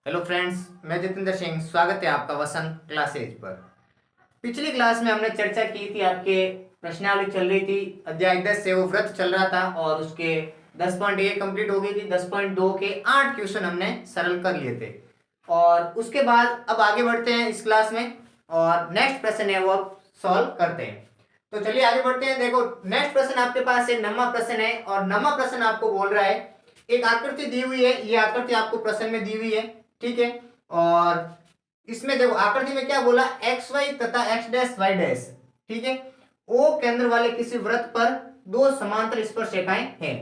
Hello friends, मैं जितेंद्र सिंह। स्वागत है आपका वसंत क्लासेज पर। पिछली क्लास में हमने चर्चा की थी, आपके प्रश्नावली चल रही थी अध्याय 10 से, वो व्रत चल रहा था और उसके 10.1 कंप्लीट हो गई थी। 10.2 के 8 क्वेश्चन हमने सरल कर लिए थे और उसके बाद अब आगे बढ़ते हैं इस क्लास में और नेक्स्ट प्रश्न है वो अब सॉल्व करते हैं। तो चलिए आगे बढ़ते हैं। देखो, नेक्स्ट प्रश्न आपके पास है, 9वां प्रश्न है और 9वां प्रश्न आपको बोल रहा है, एक आकृति दी हुई है, ये आकृति आपको प्रश्न में दी हुई है, ठीक है। और इसमें देखो आकृति में क्या बोला, एक्स वाई तथा एक्स डैश वाई डैश, ठीक है। ओ केंद्र वाले किसी वृत्त पर दो समांतर स्पर्श रेखाएं हैं।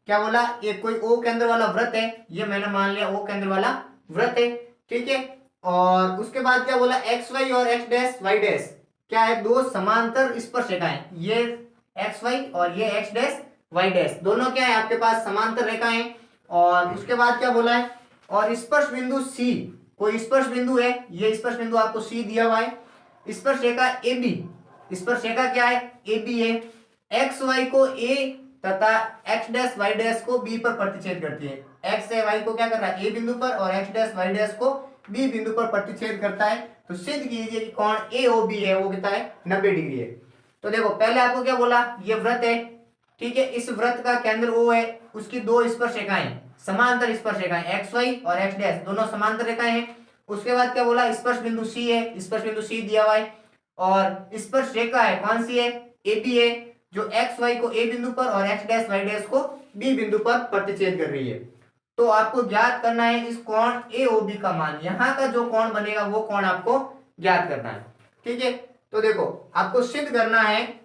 क्या बोला, ये कोई ओ केंद्र वाला वृत्त है, ये मैंने मान लिया ओ केंद्र वाला वृत्त है, ठीक है। और उसके बाद क्या बोला, एक्स वाई और एक्स डैश वाई डैश क्या है, दो समांतर स्पर्श रेखाएं, ये एक्स वाई और ये एक्स डैश वाई डैश दोनों क्या है आपके पास समांतर रेखाएं। और उसके बाद क्या बोला है, और स्पर्श बिंदु सी, कोई स्पर्श बिंदु है, ये स्पर्श बिंदु आपको सी दिया हुआ है। स्पर्श रेखा ए बी, स्पर्श रेखा क्या है, ए बी है। एक्स वाई को ए तथा एक्स डैश वाई डैश को बी पर प्रतिच्छेद करती है। एक्स से वाई को क्या कर रहा है, ए बिंदु पर, और एक्स डैश वाई डैश को बी बिंदु पर प्रतिच्छेद करता है। तो सिद्ध कीजिए कि कोण ए ओ बी है वो कितना है, 90 डिग्री है। तो देखो पहले आपको क्या बोला, ये वृत्त है, ठीक है। इस वृत्त का केंद्र ओ है, उसकी दो स्पर्श रेखाएं समांतर स्पर्श रेखाएं, एक्स वाई और एक्स डैश दोनों समांतर रेखाएं हैं। उसके बाद क्या बोला, स्पर्श बिंदु सी है, स्पर्श बिंदु सी दिया हुआ है और स्पर्श रेखा है कौन सी है, ए बी है, जो एक्स वाई को ए बिंदु पर और एक्स डैश वाई डैश को बी बिंदु पर प्रतिच्छेद कर रही है। तो आपको ज्ञात करना है इस कोण ए ओ बी का मान, यहां का जो कोण बनेगा वो कोण आपको ज्ञात करना है, ठीक है। तो देखो आपको सिद्ध करना है,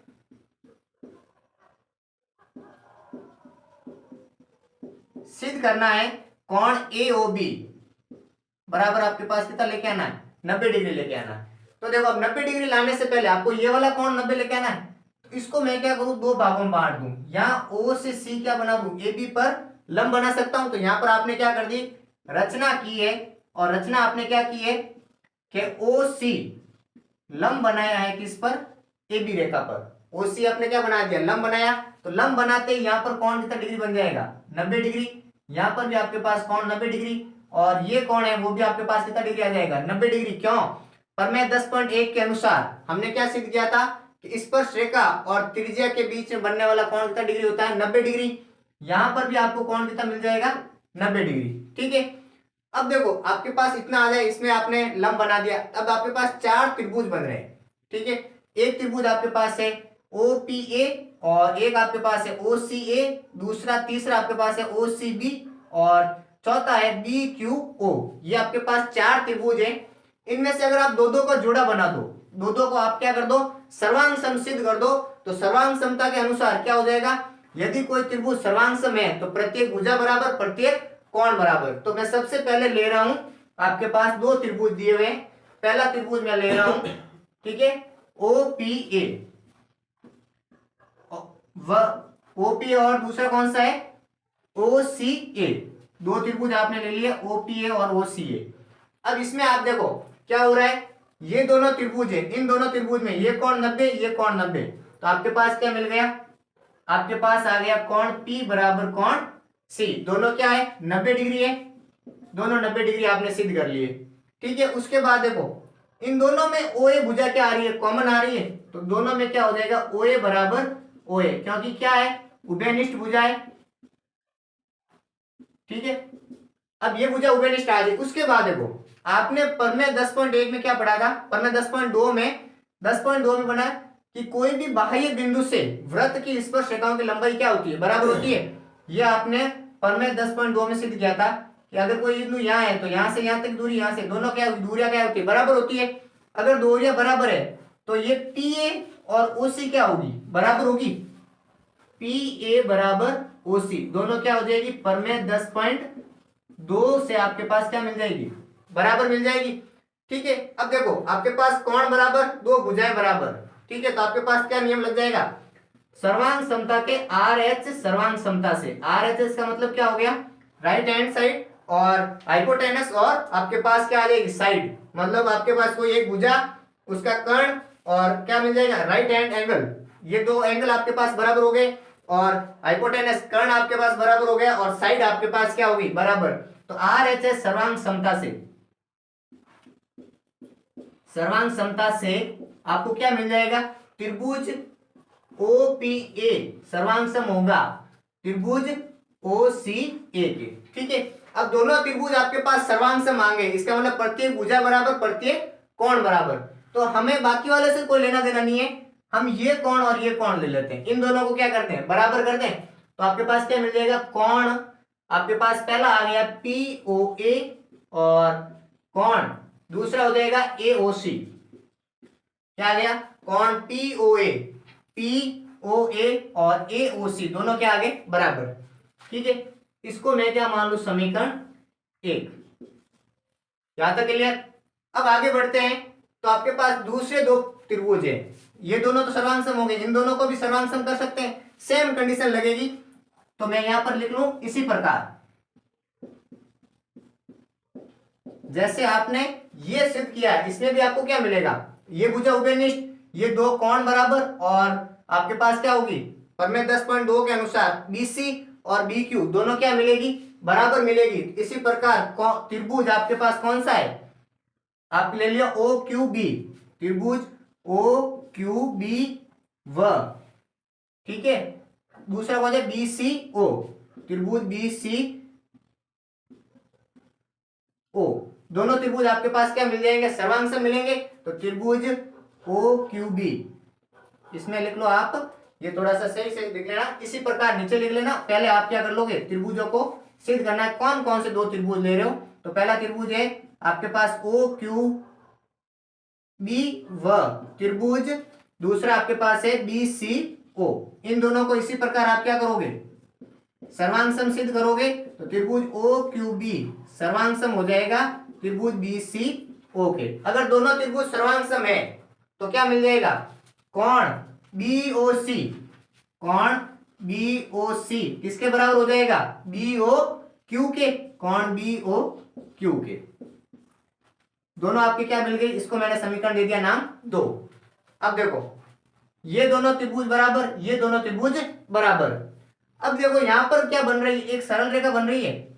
सिद्ध करना है कोण ए ओ बी बराबर आपके पास कितना लेके आना है, 90 डिग्री लेके आना है। तो देखो अब 90 डिग्री लाने से पहले आपको ये वाला कोण 90 लेके आना है। तो इसको मैं क्या करूं, दो भागों में बांट दूं, यहाँ ओ से सी क्या बना दूं, ए बी पर लंब बना सकता हूं। तो यहाँ पर आपने क्या कर दी, रचना की है, और रचना आपने क्या की है कि ओ सी लंब बनाया है किस पर, ए बी रेखा पर। ओ सी आपने क्या बना दिया, लंब बनाया। तो लंब बनाते ही यहाँ पर कोण कितना डिग्री बन जाएगा, 90 डिग्री। यहाँ पर भी आपके पास कोण 90 डिग्री, और ये कौन है वो भी आपके पास कितना डिग्री आ जाएगा, 90 डिग्री। क्यों, प्रमेय 10.1 के अनुसार हमने क्या सिद्ध किया था कि स्पर्श रेखा और त्रिज्या के बीच में बनने वाला कोण कितना डिग्री होता है, 90 डिग्री। यहां पर भी आपको कोण कितना मिल जाएगा, 90 डिग्री, ठीक है। अब देखो आपके पास इतना आ जाए, इसमें आपने लंब बना दिया। अब आपके पास चार त्रिभुज बन रहे हैं, ठीक है। एक त्रिभुज आपके पास है ओ पी ए, और एक आपके पास है ओ सी ए, दूसरा तीसरा आपके पास है ओ सी बी, और चौथा है बी क्यू ओ। ये आपके पास चार त्रिभुज है। इनमें से अगर आप दो दो का जोड़ा बना दो, दो दो को आप क्या कर दो, सर्वांग सम सिद्ध कर दो। तो सर्वांग समता के अनुसार क्या हो जाएगा, यदि कोई त्रिभुज सर्वांग सम है तो प्रत्येक भुजा बराबर, प्रत्येक कोण बराबर। तो मैं सबसे पहले ले रहा हूं, आपके पास दो त्रिभुज दिए हुए हैं। पहला त्रिभुज मैं ले रहा हूं, ठीक है, O P A, O P A, और दूसरा कौन सा है, ओ सी ए। दो त्रिभुज आपने ले लिए, ओपीए और ओसीए। अब इसमें आप देखो क्या हो रहा है, ये दोनों त्रिभुज है, इन दोनों त्रिभुज में ये कोण 90, ये कोण 90। तो आपके पास क्या मिल गया, आपके पास आ गया कोण P बराबर कोण C। दोनों क्या है, 90 डिग्री है, दोनों 90 डिग्री आपने सिद्ध कर लिए, ठीक है। उसके बाद देखो इन दोनों में OA भुजा क्या आ रही है, कॉमन आ रही है। तो दोनों में क्या हो जाएगा, OA बराबर OA, क्योंकि क्या है, उभयनिष्ठ भुजा है, ठीक है। अब ये भुजा उभयनिष्ठ आ गई। उसके बाद देखो आपने प्रमेय 10.1 में क्या पढ़ा था, प्रमेय 10.2 में बना कि कोई भी बाह्य बिंदु से वृत्त की स्पर्श रेखाओं की लंबाई क्या होती है, बराबर होती है। ये आपने प्रमेय 10.2 में सिद्ध किया था कि अगर कोई बिंदु यहाँ है तो यहाँ से यहाँ तक दूरी, यहाँ से दोनों क्या दूरियां क्या होती है, बराबर होती है। अगर दूरियां बराबर है तो ये पी ए और ओ सी क्या होगी, बराबर होगी। पी ए बराबर ओ सी, दोनों क्या हो जाएगी, प्रमेय 10.2 से आपके पास क्या मिल जाएगी, बराबर मिल जाएगी, ठीक है। अब देखो आपके पास कोण बराबर, दो भुजाएं बराबर, ठीक है। तो आपके पास क्या नियम लग जाएगा, सर्वांग समता के आर एच सर्वांग समता से, आर एच एस का मतलब क्या हो गया, राइट हैंड साइड, और हाइपोटेनस, और आपके पास क्या आ जाएगी, साइड। मतलब आपके पास कोई एक भुजा, उसका कर्ण, और क्या मिल जाएगा, राइट हैंड एंगल। ये दो एंगल आपके पास बराबर हो गए, और हाइपोटेनस कर्ण आपके पास बराबर हो गया, और साइड आपके पास क्या होगी, बराबर। तो आर एच एस सर्वांग समता से सर्वांग समता से आपको क्या मिल जाएगा, त्रिभुज OPA सर्वांग सम होगा त्रिभुज OCA के। ठीक है, अब दोनों त्रिभुज आपके पास सर्वांग सम आ गए, इसका मतलब प्रत्येक भुजा बराबर प्रत्येक कोण बराबर। तो हमें बाकी वाले से कोई लेना देना नहीं है, हम ये कोण और ये कोण ले लेते हैं, इन दोनों को क्या करते हैं, बराबर कर दें। तो आपके पास क्या मिल जाएगा, कोण आपके पास पहला आ गया POA और कोण दूसरा हो जाएगा AOC। क्या आ गया, कोण POA और AOC दोनों क्या आ गए, बराबर। ठीक है, इसको मैं क्या मान लू, समीकरण 1। यहां तक क्लियर। अब आगे बढ़ते हैं, तो आपके पास दूसरे दो त्रिभुज है, ये दोनों तो सर्वांग सम हो गए, इन दोनों को भी सर्वांग सम कर सकते हैं, सेम कंडीशन लगेगी। तो मैं यहां पर लिख लूं इसी प्रकार, जैसे आपने ये सिद्ध किया है, इसमें भी आपको क्या मिलेगा, ये भुजा उभयनिष्ठ, ये दो कोण बराबर, और आपके पास क्या होगी, प्रमेय 10.2 के अनुसार BC और BQ दोनों क्या मिलेगी, बराबर मिलेगी। इसी प्रकार त्रिभुज आपके पास कौन सा है, आप ले लिया OQB, त्रिभुज OQB व, ठीक है, दूसरा कौन है, BCO, त्रिभुज BCO, दोनों त्रिभुज आपके पास क्या मिल जाएंगे, सर्वांग सम मिलेंगे। तो त्रिभुज OQB इसमें लिख लो आप, ये थोड़ा सा सही से लिख लेना, इसी प्रकार नीचे लिख लेना। पहले आप क्या कर लोगे, त्रिभुजों को सिद्ध करना है, कौन कौन से दो त्रिभुज ले रहे हो। तो पहला त्रिभुज है आपके पास OQB व त्रिभुज दूसरा आपके पास है BCO, इन दोनों को इसी प्रकार आप क्या करोगे, सर्वांग सम सिद्ध करोगे। तो त्रिभुज OQB सर्वांग सम हो जाएगा त्रिभुज BCO के। अगर दोनों त्रिभुज सर्वांग सम है तो क्या मिल जाएगा, कोण BOC, कोण BOC किसके बराबर हो जाएगा, BOQ के, कोण BOQ के। दोनों आपके क्या मिल गए, इसको मैंने समीकरण दे दिया नाम 2। अब देखो, ये दोनों त्रिभुज बराबर, ये दोनों त्रिभुज बराबर। अब देखो यहां पर क्या बन रही है, एक सरल रेखा बन रही है,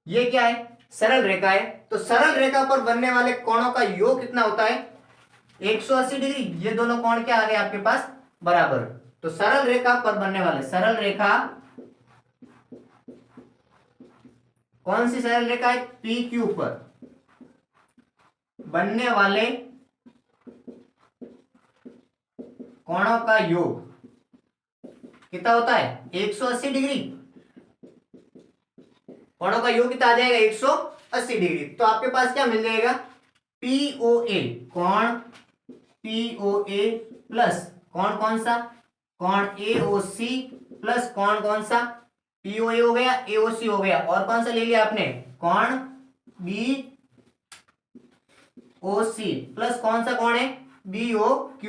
ये क्या है, सरल रेखा है। तो सरल रेखा पर बनने वाले कोणों का योग कितना होता है, 180 डिग्री। ये दोनों कोण क्या आ गए आपके पास, बराबर। तो सरल रेखा पर बनने वाले, सरल रेखा कौन सी सरल रेखा है, PQ पर बनने वाले कोणों का योग कितना होता है, 180 डिग्री। कोणों का योग कितना आ जाएगा, 180 डिग्री। तो आपके पास क्या मिल जाएगा, POA, कोण POA प्लस कोण कौन सा, कोण AOC प्लस कोण कौन सा, POA हो गया, AOC हो गया, और कौन सा ले लिया आपने, कोण BOC प्लस कौन सा कोण है, BOQ।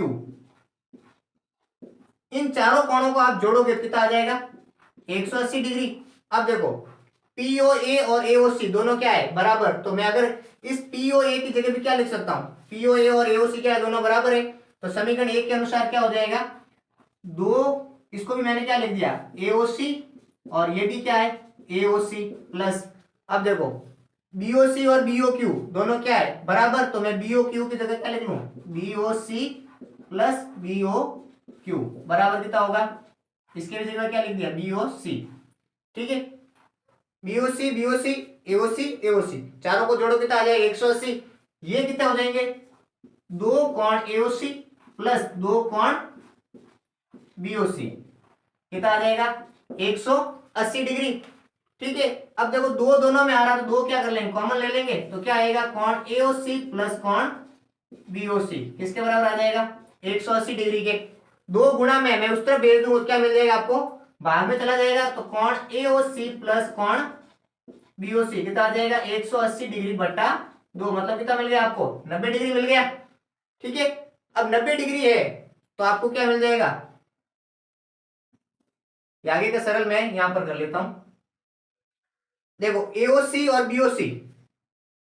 इन चारों कोणों को आप जोड़ोगे कितना आ जाएगा, 180 डिग्री। अब देखो POA और AOC दोनों क्या है, बराबर। तो मैं अगर इस POA की जगह भी क्या लिख सकता हूं, POA और AOC क्या है, दोनों बराबर है। तो समीकरण 1 के अनुसार क्या हो जाएगा, दो, इसको भी मैंने क्या लिख दिया, AOC, और ये भी क्या है, AOC प्लस, अब देखो BOC और BOQ दोनों क्या है, बराबर। तो मैं BOQ की जगह क्या लिख लूं, BOC प्लस BOQ बराबर कितना होगा, इसके भी जगह क्या लिख दिया, BOC। ठीक है, BOC BOC AOC AOC चारों को जोड़ो कितना आ जाएगा, 180। ये कितने हो जाएंगे, दो कोण AOC प्लस दो कोण BOC कितना आ जाएगा, 180 डिग्री। ठीक है, अब देखो दो दोनों में आ रहा, तो दो क्या कर लेंगे, कॉमन ले लेंगे। तो क्या आएगा, कोण AOC प्लस कोण BOC किसके बराबर आ जाएगा, 180 डिग्री के। दो गुणा में मैं उस तरफ भेज दूं, क्या मिल जाएगा आपको, भाग में चला जाएगा। तो कोण AOC प्लस कोण BOC कितना आ जाएगा, 180 डिग्री बटा 2, मतलब कितना मिल गया आपको, 90 डिग्री मिल गया। ठीक है, अब 90 डिग्री है तो आपको क्या मिल जाएगा, आगे का सरल मैं यहां पर कर लेता हूं। देखो AOC और BOC,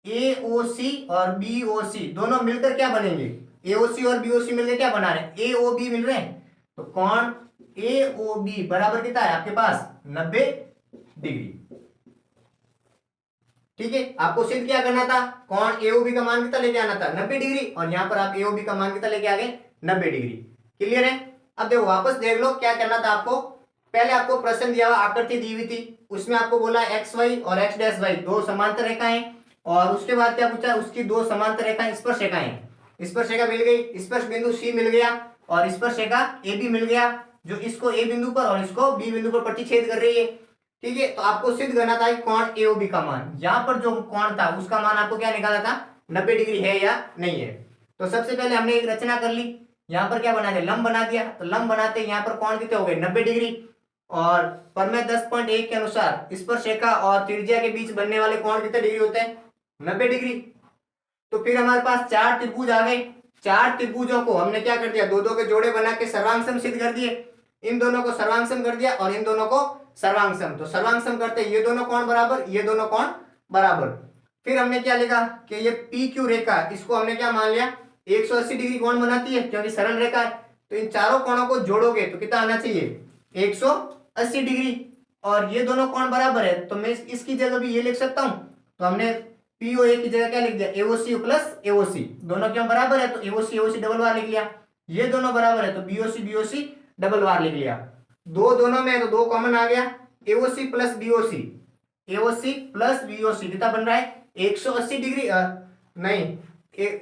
AOC और BOC दोनों मिलकर क्या बनेंगे, AOC और BOC मिलकर क्या बना रहे हैं, AOB मिल रहे हैं। तो कोण AOB बराबर कितना है आपके पास, 90 डिग्री। ठीक है, आपको सिद्ध क्या करना था, कोण एओबी का मान कितना लेके आना था 90 डिग्री, और यहाँ पर आप एओबी का मान कितना लेके आ गए 90 डिग्री। क्लियर है। अब देखो वापस देख लो क्या करना था आपको। पहले आपको प्रश्न दिया हुआ, आकृति दी हुई थी, उसमें आपको बोला एक्स वाई और एक्स डैश वाई दो समांतर रेखाएं, और उसके बाद क्या पूछा, उसकी दो समांतर रेखाएं स्पर्श रेखाएं। स्पर्श रेखा मिल गई, स्पर्श बिंदु सी मिल गया और स्पर्श रेखा ए बी मिल गया, जो इसको ए बिंदु पर और इसको बी बिंदु पर प्रतिच्छेद कर रही है। ठीक है, तो आपको सिद्ध करना था कोण एओबी का मान, यहाँ पर जो कोण था उसका मान आपको क्या निकाला था 90 डिग्री है या नहीं है। तो सबसे पहले हमने एक रचना कर ली, यहाँ पर क्या बना दिया, लंब बना दिया। तो लंब बनाते यहाँ पर कोण कितने हो गए 90 डिग्री, और प्रमेय 10.1 के अनुसार स्पर्श रेखा और त्रिज्या के बीच बनने वाले कोण कितने डिग्री होते हैं 90 डिग्री। तो फिर हमारे पास चार त्रिभुज आ गए। चार त्रिभुजों को हमने क्या कर दिया, दो दो के जोड़े बना के सर्वांगसम सिद्ध कर दिए। इन दोनों को सर्वांगसम कर दिया और इन दोनों को सर्वांगसम। तो सर्वांगसम करते ये दोनों कोण बराबर, ये दोनों कोण बराबर। फिर हमने क्या लिखा कि ये पी क्यू रेखा, इसको हमने क्या मान लिया 180 डिग्री कोण बनाती है, क्योंकि सरल रेखा है। तो इन चारों कोणों को जोड़ोगे तो कितना आना चाहिए 180 डिग्री, और ये दोनों कोण बराबर है, तो मैं इसकी जगह भी ये लिख सकता हूं। तो हमने पीओए की जगह क्या लिख दिया एओसी प्लस एओसी, दोनों क्यों बराबर है तो एओसी एओसी डबल बार लिख लिया। ये दोनों बराबर है तो बीओसी बीओसी डबल बार लिख लिया। दो दोनों में तो दो कॉमन आ गया, AOC plus BOC, AOC plus BOC कितना बन रहा है 180 डिग्री, नहीं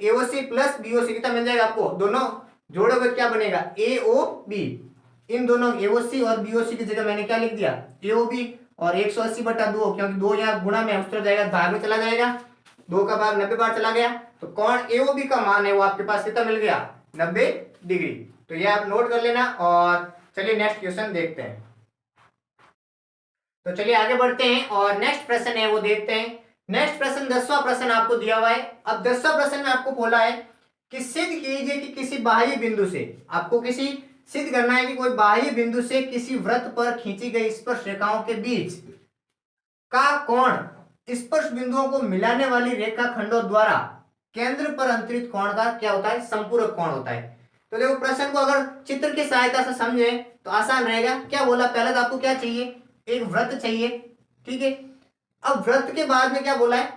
एओसी प्लस बीओसी कितना मिल जाएगा आपको, दोनों जोड़ोगे क्या बनेगा एओबी। इन दोनों एओसी और बीओसी की जगह मैंने क्या लिख दिया एओबी, और 180/2, क्योंकि दो यहाँ गुणा में उतर जाएगा, भाग में चला जाएगा, दो का भाग 90 बार चला गया, तो कोण एओबी का मान है वो आपके पास कितना मिल गया 90 डिग्री। तो ये आप नोट कर लेना। और चलिए नेक्स्ट क्वेश्चन देखते हैं। तो चलिए आगे बढ़ते हैं और नेक्स्ट प्रश्न है वो देखते हैं। नेक्स्ट प्रश्न 10वां प्रश्न आपको दिया हुआ है। अब 10वां प्रश्न में आपको बोला है कि सिद्ध कीजिए कि किसी बाह्य बिंदु से, आपको किसी सिद्ध करना है कि कोई बाह्य बिंदु से किसी वृत्त पर खींची गई स्पर्श रेखाओं के बीच का कोण स्पर्श बिंदुओं को मिलाने वाली रेखा खंडों द्वारा केंद्र पर अंतरित कोण का क्या होता है संपूरक कोण होता है। तो देखो प्रश्न को अगर चित्र की सहायता से समझे तो आसान रहेगा। क्या बोला, पहले तो आपको क्या चाहिए एक वृत्त चाहिए, ठीक है। अब वृत्त के बाद में क्या बोला है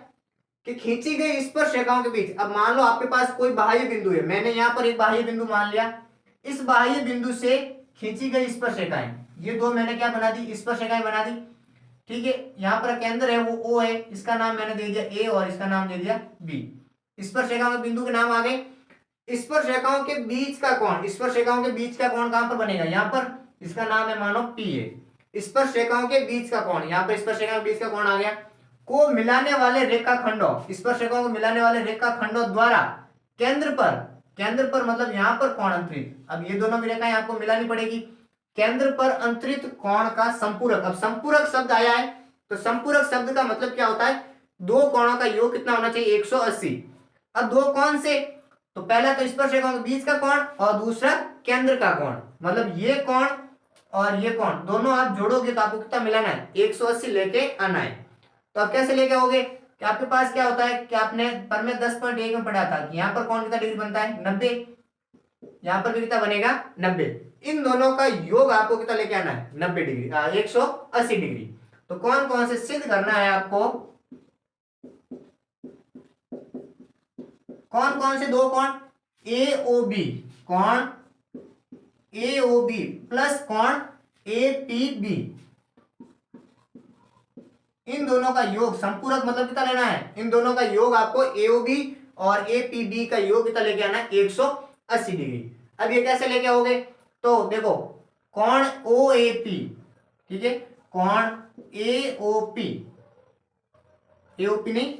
कि खींची गई स्पर्श रेखाओं के बीच। अब मान लो आपके पास कोई बाह्य बिंदु है, मैंने यहाँ पर एक बाह्य बिंदु मान लिया, इस बाह्य बिंदु से खींची गई स्पर्श रेखाएं, ये दो मैंने क्या बना दी स्पर्श रेखाएं बना दी, ठीक है। यहाँ पर केंद्र है वो ओ है, इसका नाम मैंने दे दिया ए और इसका नाम दे दिया बी। स्पर्श रेखाओं के बिंदु के नाम आ गए। स्पर्श रेखाओं के बीच का कोण, स्पर्श रेखाओं के बीच का कोण कहां पर बनेगा यहाँ पर, इसका नाम है मानो पी है। स्पर्श रेखाओं के बीच का कोण, यहाँ पर स्पर्श रेखाओं के बीच का कोण आ गया। को मिलाने वाले रेखाखंडों, स्पर्श रेखाओं को मिलाने वाले रेखाखंडों द्वारा केंद्र पर मतलब यहाँ पर कोण अंतरित। अब ये दोनों भी रेखाएं आपको मिलानी पड़ेगी। केंद्र पर अंतरित कोण का संपूरक। अब संपूरक शब्द आया है तो संपूरक शब्द का मतलब क्या होता है, दो कोणों का योग कितना होना चाहिए 180। अब दो कोण से, तो पहला तो स्पर्श रेखाओं के बीच का कोण और दूसरा केंद्र का कोण, मतलब ये कोण और ये कोण दोनों आप जोड़ोगे तो आपको कितना मिलाना है 180 लेके आना है। तो आप कैसे लेके आओगे कि आपके पास क्या होता है कि आपने प्रमेय 10.1 में पढ़ा था कि यहाँ पर कोण कितना डिग्री बनता है 90, यहाँ पर भी कितना बनेगा 90। इन दोनों का योग आपको कितना लेके आना है 90 डिग्री 180 डिग्री। तो कौन कौन से सिद्ध करना है आपको, कौन कौन से दो कोण एओबी, कोण एओबी प्लस कोण एपीबी, इन दोनों का योग संपूरक मतलब कितना लेना है, इन दोनों का योग आपको एओबी और एपीबी का योग कितना लेके आना है 180 डिग्री। अब ये कैसे लेके आओगे, तो देखो कोण ओएपी, ठीक है, कोण एओपी, एओपी नहीं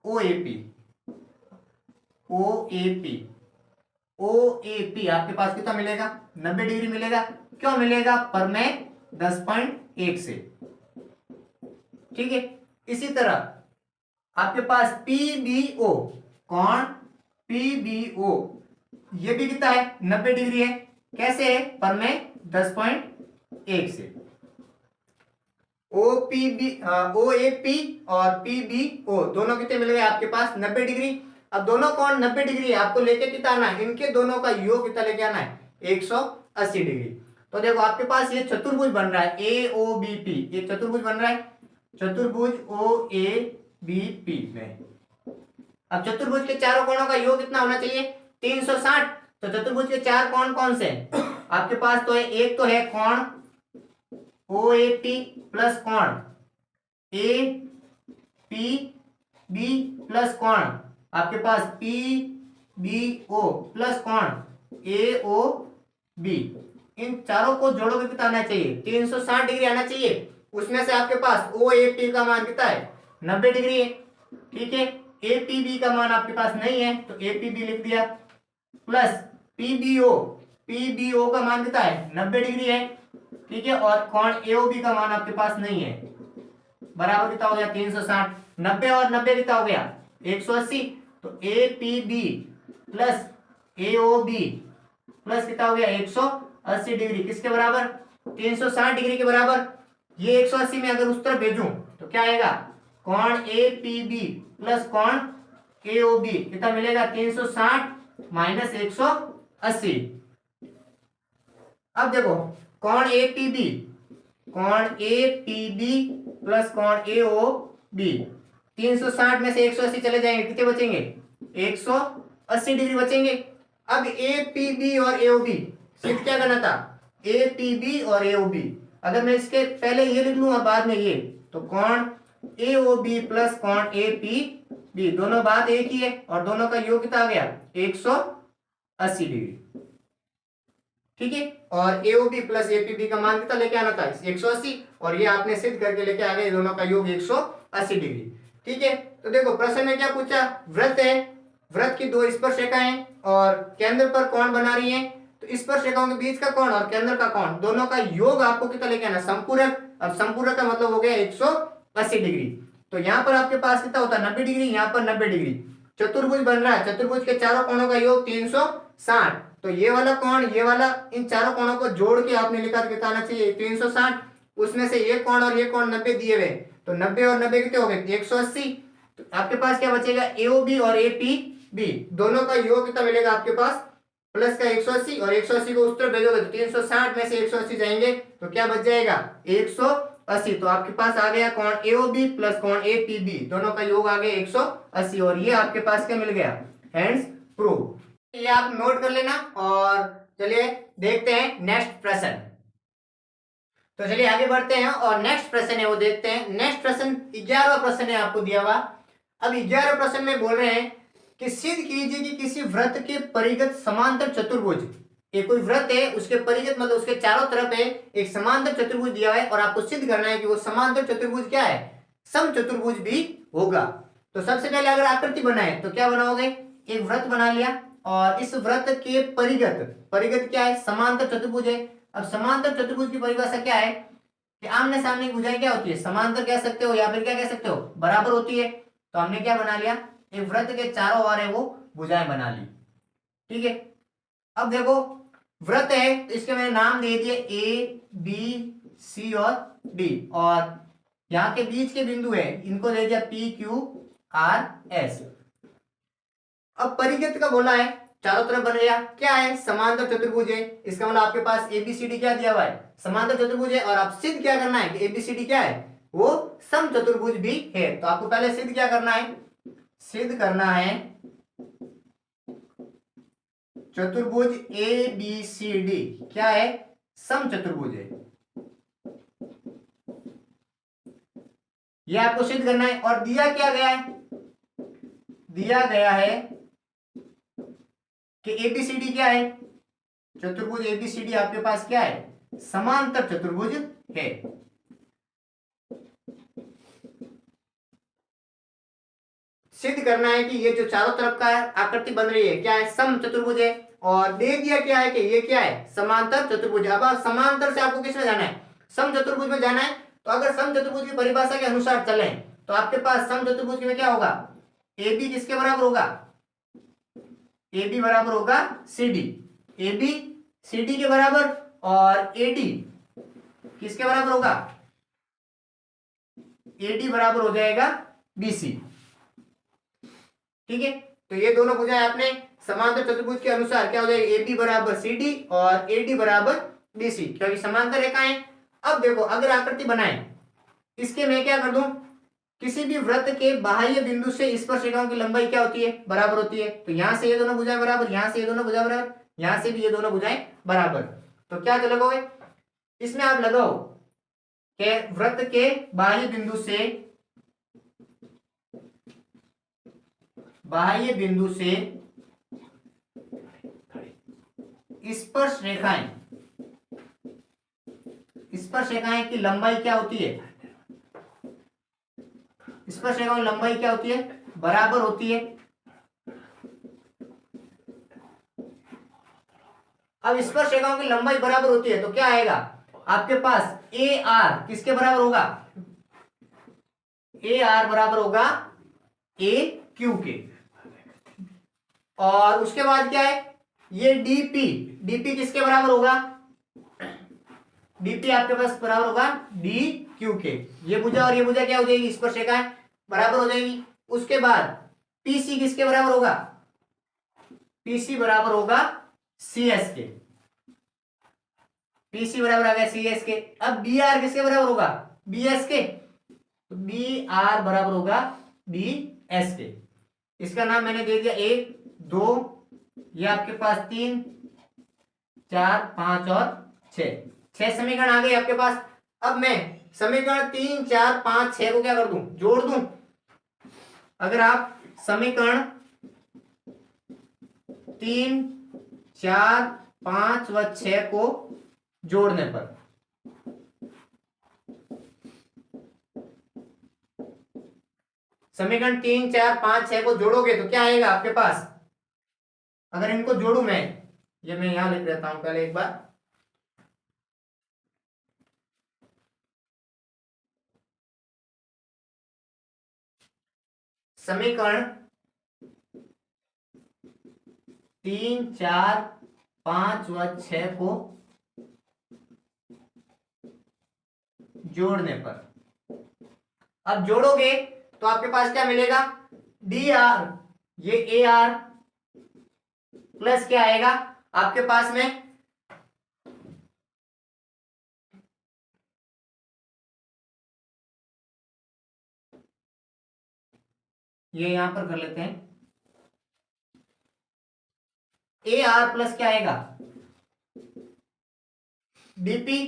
ओएपी, ओएपी, ओएपी आपके पास कितना मिलेगा 90 डिग्री मिलेगा। क्यों मिलेगा, प्रमेय 10.1 से, ठीक है। इसी तरह आपके पास पीबीओ, कोण पीबीओ ये भी कितना है 90 डिग्री है। कैसे है, प्रमेय 10.1 से। ओपीबी ओएपी और पीबीओ दोनों कितने मिल गए आपके पास 90 डिग्री। अब दोनों कोण 90 डिग्री है, आपको लेके कितना आना है, इनके दोनों का योग कितना लेके आना है 180 डिग्री। तो देखो आपके पास ये चतुर्भुज बन रहा है ए ओ बी पी, ये चतुर्भुज बन रहा है, चतुर्भुज ओ ए बीपी में। अब चतुर्भुज के चारों कोणों का योग कितना होना चाहिए? 360। तो चतुर्भुज के चार कोण कौन से हैं? आपके पास तो है, एक तो है कोण OAP प्लस कोण APB प्लस कोण आपके पास PBO प्लस कोण AOB। इन चारों को जोड़ोगे कितना आना चाहिए? 360 डिग्री आना चाहिए। उसमें से आपके पास OAP का मान कितना है? 90 डिग्री है। ठीक है, APB का मान आपके पास नहीं है तो APB लिख दिया, प्लस PBO का मान कितना है? 90 डिग्री है। ठीक है, और कोण AOB का मान आपके पास नहीं है, बराबर कितना हो गया? 360। 90 और 90 कितना हो गया? 180। तो APB प्लस AOB प्लस कितना हो गया? 180 डिग्री। किसके बराबर? 360 डिग्री के बराबर। ये 180 में अगर उस तरफ भेजूं तो क्या आएगा? कोण APB प्लस कोण AOB कितना मिलेगा? 360 माइनस 180। अब देखो कोण APB प्लस कोण AOB, 360 में से 180 चले जाएंगे, कितने बचेंगे? 180 डिग्री बचेंगे। अब APB और AOB सिद्ध क्या करना था? APB और AOB, अगर मैं इसके पहले ये लिख लूं और बाद में ये, तो कोण AOB प्लस कोण APB दोनों बात एक ही है और दोनों का योग कितना आ गया? 180 डिग्री। ठीक है, और AOB प्लस APB का मान कितना लेके आना था? 180, और ये आपने सिद्ध करके लेके आ गए, दोनों का योग 180 डिग्री। ठीक है, तो देखो प्रश्न में क्या पूछा? वृत्त है, वृत्त की दो स्पर्शरेखाएं और केंद्र पर कोण बना रही हैं, तो स्पर्शरेखाओं के बीच का कोण और केंद्र का कोण दोनों का योग आपको कितना लेके आना? संपूरक। अब संपूरक का मतलब हो गया 180 डिग्री। तो यहाँ पर आपके पास कितना होता है? 90 डिग्री, यहाँ पर 90 डिग्री। चतुर्भुज बन रहा है, चतुर्भुज के चारों कोणों का योग 360। तो ये वाला कोण, ये वाला, इन चारों कोणों को जोड़ के आपने लिखा कितना आना चाहिए? 360। उसमें से ये कोण और ये कोण 90 दिए हुए, तो 90 और 90 कितने हो गए? 180। तो आपके पास क्या बचेगा? AOB और APB दोनों का योग कितना मिलेगा आपके पास? प्लस का 180, और 180 को उस तरफ भेजोगे तो 360 में से 180 जाएंगे तो क्या बच जाएगा? 180। तो आपके पास आ गया कोण AOB प्लस कोण APB दोनों का योग आ गया 180, और ये आपके पास क्या मिल गया? Hands prove. ये आप नोट कर लेना। और चलिए देखते हैं नेक्स्ट प्रश्न। तो चलिए आगे बढ़ते हैं और नेक्स्ट प्रश्न है वो देखते हैं। नेक्स्ट प्रश्न 11वां प्रश्न है आपको दिया हुआ। अब 11वें प्रश्न में बोल रहे हैं कि सिद्ध कीजिए कि किसी वृत्त के परिगत समांतर चतुर्भुज, ये कोई वृत्त है, उसके परिगत मतलब उसके चारों तरफ है एक समांतर चतुर्भुज दिया है, और आपको सिद्ध करना है कि वो समांतर चतुर्भुज क्या है? समचतुर्भुज भी होगा। तो सबसे पहले अगर आकृति बनाए तो क्या बनाओगे? एक वृत्त बना लिया, और इस वृत्त के परिगत क्या है? समांतर चतुर्भुज है। अब समांतर चतुर्भुज की परिभाषा क्या है? कि आमने सामने की भुजाएं क्या होती है? समांतर कह सकते हो या फिर क्या कह सकते हो? बराबर होती है। तो हमने क्या बना लिया? एक वृत्त के चारों ओर है वो भुजाएं बना ली। ठीक है, अब देखो वृत्त है तो इसके मैंने नाम दे दिए ABC और D, और यहाँ के बीच के बिंदु है इनको दे दिया PQRS। अब परिगत का बोला है, चारों तरफ बन गया, क्या है? समांतर चतुर्भुज है। इसका मतलब आपके पास ABCD क्या दिया हुआ है? समांतर चतुर्भुज है। और आप सिद्ध क्या करना है कि ABCD क्या है? वो समचतुर्भुज भी है। तो आपको पहले सिद्ध क्या करना है? सिद्ध करना है चतुर्भुज ABCD क्या है? समचतुर्भुज है। यह आपको सिद्ध करना है। और दिया क्या गया है? दिया गया है कि ABCD क्या है? चतुर्भुज ABCD आपके पास क्या है? समांतर चतुर्भुज है। सिद्ध करना है कि ये जो चारों तरफ का आकृति बन रही है क्या है? समचतुर्भुज है। और दे दिया क्या है कि ये क्या है? समांतर चतुर्भुज। अब समांतर से आपको किसमें जाना है? समचतुर्भुज में जाना है। तो अगर समचतुर्भुज की परिभाषा के अनुसार चले तो आपके पास समचतुर्भुज में क्या होगा? AB किसके बराबर होगा? AB बराबर होगा CD। AB CD के बराबर, और AD किसके बराबर होगा? AD बराबर हो जाएगा BC। ठीक है, तो ये दोनों भुजाएं आपने समांतर चतुर्भुज के अनुसार क्या हो जाएगी? AB बराबर CD और AD बराबर BC, क्योंकि समांतर रेखाएं। अब देखो अगर आकृति बनाए इसके मैं क्या कर दूं किसी भी वृत्त के बाह्य बिंदु से स्पर्श रेखाओं की लंबाई क्या होती है, बराबर होती है। तो यहां से ये दोनों भुजाएं बराबर, यहां से ये दोनों भुजाएं बराबर, यहां से भी ये दोनों भुजाएं बराबर। तो क्या लगोगे इसमें, आप लगाओ कि वृत्त के बाह्य बिंदु से, बाह्य बिंदु से स्पर्श रेखाएं, स्पर्श रेखाएं की लंबाई क्या होती है, स्पर्श रेखाओं की लंबाई क्या होती है, बराबर होती है। अब स्पर्श रेखाओं की लंबाई बराबर होती है तो क्या आएगा आपके पास, ए आर किसके बराबर होगा, ए आर बराबर होगा ए क्यू के। और उसके बाद क्या है, ये डीपी, डीपी किसके बराबर होगा, डीपी आपके पास बराबर होगा डी क्यू के। ये भुजा और ये भुजा क्या हो जाएगी, स्पर्श रेखा बराबर हो जाएगी। उसके बाद पीसी किसके बराबर होगा, पीसी बराबर होगा सी एस के, पीसी बराबर आ गया सी एस के। अब बी आर किसके बराबर होगा, बी एस के, तो बी आर बराबर होगा बी एस के। इसका नाम मैंने दे दिया 1 2, ये आपके पास 3 4 5 और 6 समीकरण आ गए आपके पास। अब मैं समीकरण 3 4 5 6 को क्या कर दूं, जोड़ दूं। अगर आप समीकरण 3 4 5 व 6 को जोड़ने पर, समीकरण 3 4 5 6 को जोड़ोगे तो क्या आएगा आपके पास, अगर इनको जोड़ू मैं, ये मैं यहां लिख देता हूं पहले एक बार। समीकरण 3 4 5 व 6 को जोड़ने पर, अब जोड़ोगे तो आपके पास क्या मिलेगा, डी आर, ये ए आर प्लस क्या आएगा आपके पास में, ये यहां पर कर लेते हैं, ए आर प्लस क्या आएगा डीपी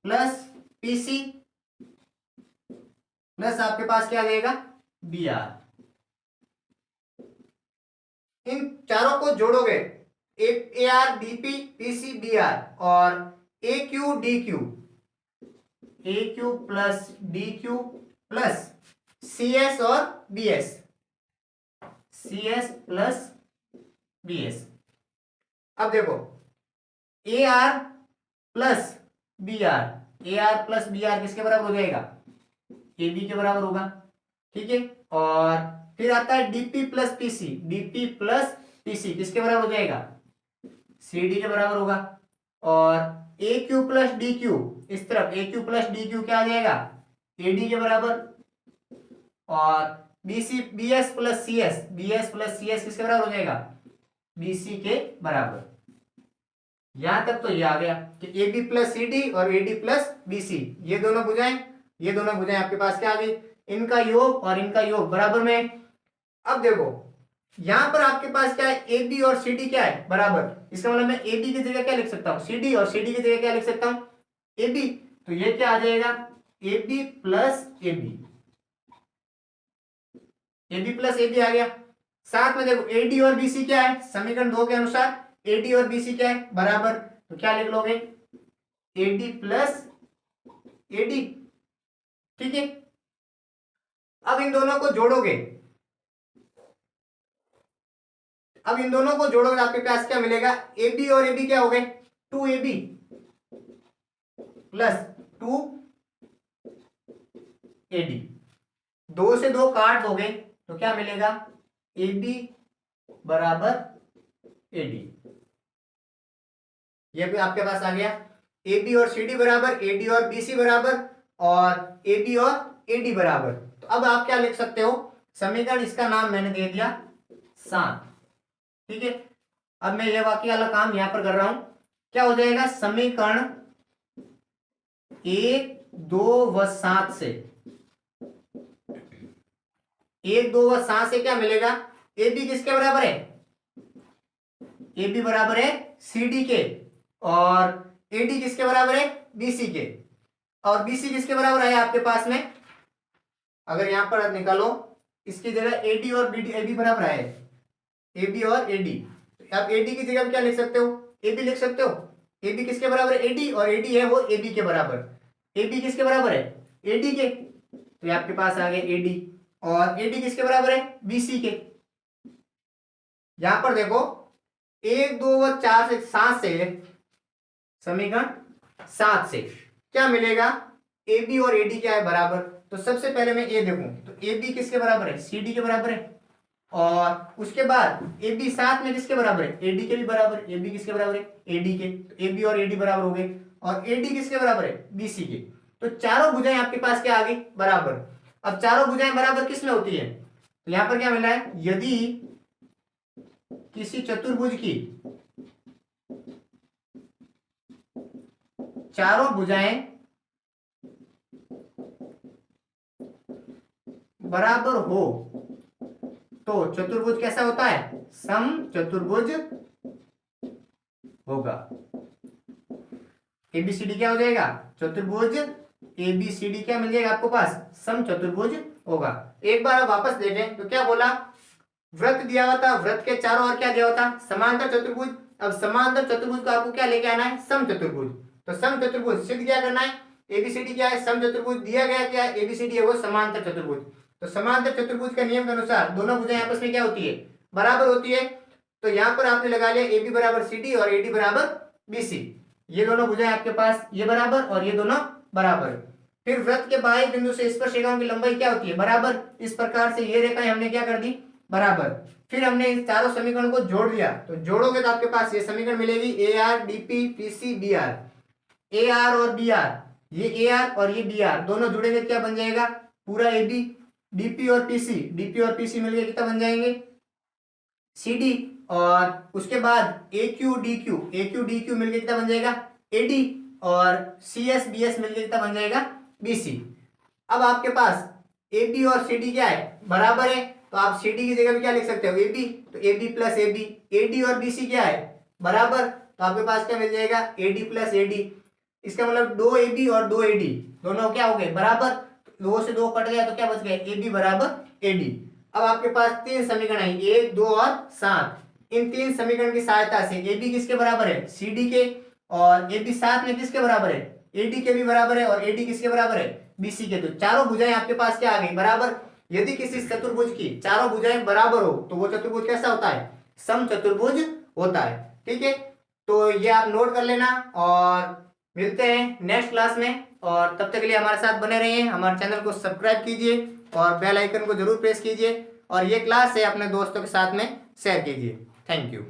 प्लस पीसी प्लस आपके पास क्या आ जाएगा बी आर। इन चारों को जोड़ोगे, A R DP PC B R और A Q D Q, A Q plus D Q plus C S और B S, C S plus B S. अब देखो A R plus B R, A R plus B R किसके बराबर हो जाएगा, A B के बराबर होगा, ठीक है। और फिर आता है DP plus PC, DP plus PC किसके बराबर हो जाएगा, सी डी के बराबर होगा। और A Q plus D Q, इस तरफ A Q plus D Q क्या आ जाएगा, ए डी के बराबर। और B C B S plus C S, B S plus C S किसके बराबर हो जाएगा, बी सी के बराबर। यहां तक तो ये आ गया कि A B plus C D और A D plus B C, ये दोनों भुजाएं, ये दोनों भुजाएं आपके पास क्या आ गई, इनका योग और इनका योग बराबर में। अब देखो यहां पर आपके पास क्या है, ए बी और सी डी क्या है बराबर, इसका मतलब मैं ए बी की जगह क्या लिख सकता हूं सी डी, और सी डी की जगह क्या लिख सकता हूं ए बी। तो ये क्या आ जाएगा A B plus A B, A B plus A B आ गया। साथ में देखो ए डी और बी सी क्या है, समीकरण 2 के अनुसार ए डी और बी सी क्या है बराबर, तो क्या लिख लोगे ए डी प्लस ए डी, ठीक है। अब इन दोनों को जोड़ोगे, अब इन दोनों को जोड़ोगे तो आपके पास क्या मिलेगा, ए बी और ए बी क्या हो गए 2ab प्लस 2ad, 2 से 2 काट दोगे तो क्या मिलेगा ए बी बराबर ए डी, ये भी आपके पास आ गया। ए बी और सी डी बराबर, ए डी और बी सी बराबर, और ए बी और ए डी बराबर। तो अब आप क्या लिख सकते हो, समीकरण इसका नाम मैंने दे दिया 7, ठीक है। अब मैं ये बाकी वाला काम यहां पर कर रहा हूं, क्या हो जाएगा, समीकरण 1 2 व 7 से 1 2 व 7 से क्या मिलेगा, ए बी किसके बराबर है, ए बी बराबर है सी डी के, और ए डी किसके बराबर है, बी सी के, और बी सी किसके बराबर है आपके पास में, अगर यहां पर निकालो इसकी जगह ए डी और बी डी, ए बी बराबर है ए बी और ए डी, आप ए डी की जगह क्या लिख सकते हो, ए बी लिख सकते हो, ए बी किसके बराबर है, ए डी, और ए डी है वो ए बी के बराबर, ए बी किसके बराबर है, ए डी के, तो ये आपके पास आ गए ए डी, और ए डी किसके बराबर है, बी सी के। यहां पर देखो 1 2 व 4 से 7 से समीकरण 7 से क्या मिलेगा, ए बी और ए डी क्या है बराबर, तो सबसे पहले मैं ए देखूं तो ए बी किसके बराबर है, सी डी के बराबर है, और उसके बाद ए बी साथ में किसके बराबर है, ए डी के भी बराबर, ए बी किसके बराबर है, ए डी के, तो ए बी और ए डी बराबर हो गए, और ए डी किसके बराबर है, बी सी के, तो चारों भुजाएं आपके पास क्या आ गई, बराबर। अब चारों भुजाएं बराबर किस में होती है, तो यहां पर क्या मिला है, यदि किसी चतुर्भुज की चारों भुजाएं बराबर हो तो चतुर्भुज कैसा होता है, सम चतुर्भुज होगा। एबीसीडी क्या हो जाएगा, चतुर्भुज एबीसीडी क्या मिल जाएगा आपको पास, सम चतुर्भुज होगा। एक बार आप वापस देखें तो क्या बोला, वृत्त दिया हुआ था, वृत्त के चारों ओर क्या दिया हुआ था, समांतर चतुर्भुज। अब समांतर चतुर्भुज को आपको क्या लेके आना है, सम चतुर्भुज। तो सम चतुर्भुज सिद्ध क्या करना है, एबीसीडी क्या है, सम चतुर्भुज दिया गया क्या है, एबीसीडी है वो समांतर चतुर्भुज। तो समांतर चतुर्भुज के नियम के अनुसार दोनों भुजाएं आपस में क्या होती है, बराबर होती है। तो यहाँ पर आपने लगा लिया ए बी बराबर सी डी और ए डी बराबर बी सी, ये दोनों भुजाएं आपके पास ये बराबर और ये दोनों बराबर। फिर वृत्त के बाह्य बिंदु से स्पर्श रेखाओं की लंबाई क्या होती है, बराबर। इस प्रकार से ये रेखाएं हमने क्या कर दी, बराबर। फिर हमने इन चारों समीकरणों को जोड़ दिया, तो जोड़ोगे तो आपके पास ये समीकरण मिलेगी A R D P P C B R, A R और बी आर, ये ए आर और ये बी आर दोनों जुड़ेंगे क्या बन जाएगा, पूरा ए बी, डीपी और पीसी, डीपी और पीसी मिलकर कितना बन जाएंगे, सी डी, और उसके बाद ए Q D Q, A Q D Q मिलकर कितना बन जाएगा, ए डी, और सी एस बी एस मिलकर कितना बन जाएगा, बी सी। अब आपके पास ए बी और सी डी क्या है, बराबर है, तो आप सी डी की जगह भी क्या लिख सकते हो, ए बी, तो A B plus A B, A D और बी सी क्या है, बराबर, तो आपके पास क्या मिल जाएगा, A D plus A D. इसका मतलब 2 ए बी और 2 ए डी दोनों क्या हो गए, बराबर। 2 से 2 कट गया तो क्या बच गया, ए बी बराबर ए डी। अब आपके पास 3 समीकरण है, 1 2 और 7। इन 3 समीकरण की सहायता से ए बी किसके बराबर है, सी डी के, और ए बी साथ में किसके बराबर है, ए डी के भी बराबर है, और ए डी किसके बराबर है, बी सी के। तो चारों भुजाएं आपके पास क्या आ गई, बराबर। यदि किसी चतुर्भुज की चारों भुजाएं बराबर हो तो वो चतुर्भुज कैसा होता है, सम चतुर्भुज होता है। ठीक है, तो ये आप नोट कर लेना, और मिलते हैं नेक्स्ट क्लास में। और तब तक के लिए हमारे साथ बने रहिए, हमारे चैनल को सब्सक्राइब कीजिए और बेल आइकन को जरूर प्रेस कीजिए, और ये क्लास है अपने दोस्तों के साथ में शेयर कीजिए। Thank you.